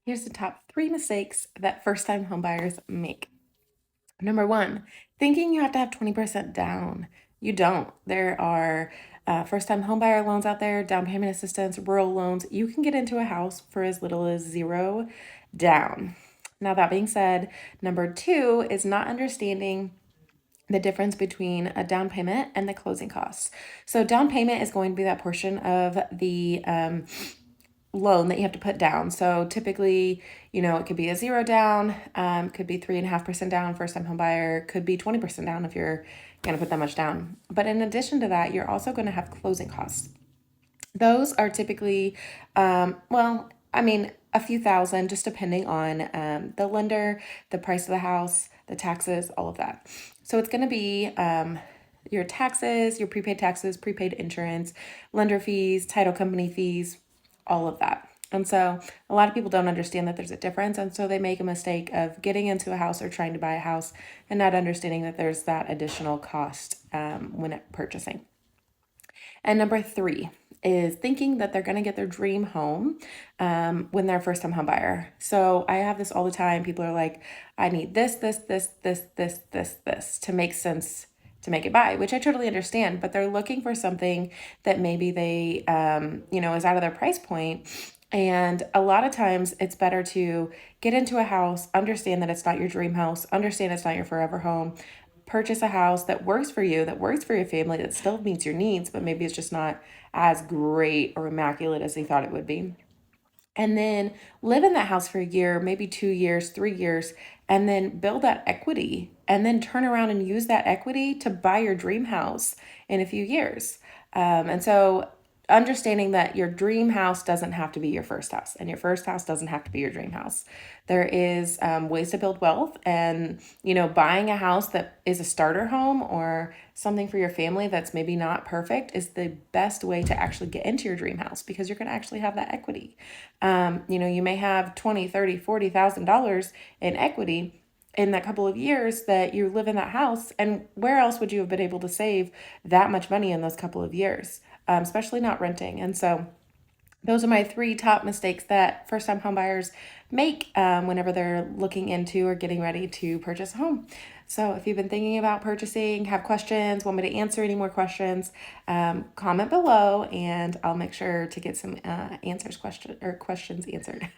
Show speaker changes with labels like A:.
A: Here's the top 3 mistakes that first-time homebuyers make. Number one, thinking you have to have 20% down. You don't. There are first-time homebuyer loans out there, down payment assistance, rural loans. You can get into a house for as little as 0 down. Now, that being said, number two is not understanding the difference between a down payment and the closing costs. So, down payment is going to be that portion of the loan that you have to put down. So typically, it could be a 0 down, could be 3.5% down, first time home buyer, could be 20% down if you're going to put that much down. But in addition to that, you're also going to have closing costs. Those are typically, a few thousand, just depending on the lender, the price of the house, the taxes, all of that. So it's going to be your taxes, your prepaid insurance, lender fees, title company fees, all of that. And so a lot of people don't understand that there's a difference. And so they make a mistake of getting into a house or trying to buy a house and not understanding that there's that additional cost when purchasing. And number three is thinking that they're going to get their dream home when they're a first time home buyer. So I have this all the time. People are like, I need this to make sense to make it buy, which I totally understand, but they're looking for something that maybe they, is out of their price point. And a lot of times it's better to get into a house, understand that it's not your dream house, understand it's not your forever home, purchase a house that works for you, that works for your family, that still meets your needs, but maybe it's just not as great or immaculate as they thought it would be. And then live in that house for a year, maybe 2 years, 3 years, and then build that equity and then turn around and use that equity to buy your dream house in a few years. And so understanding that your dream house doesn't have to be your first house and your first house doesn't have to be your dream house. There is ways to build wealth, and buying a house that is a starter home or something for your family that's maybe not perfect is the best way to actually get into your dream house, because you're going to actually have that equity. You may have 20, 30, $40,000 in equity in that couple of years that you live in that house. And where else would you have been able to save that much money in those couple of years, especially not renting? And so those are my 3 top mistakes that first time homebuyers make whenever they're looking into or getting ready to purchase a home. So if you've been thinking about purchasing, have questions, want me to answer any more questions, comment below and I'll make sure to get some questions answered.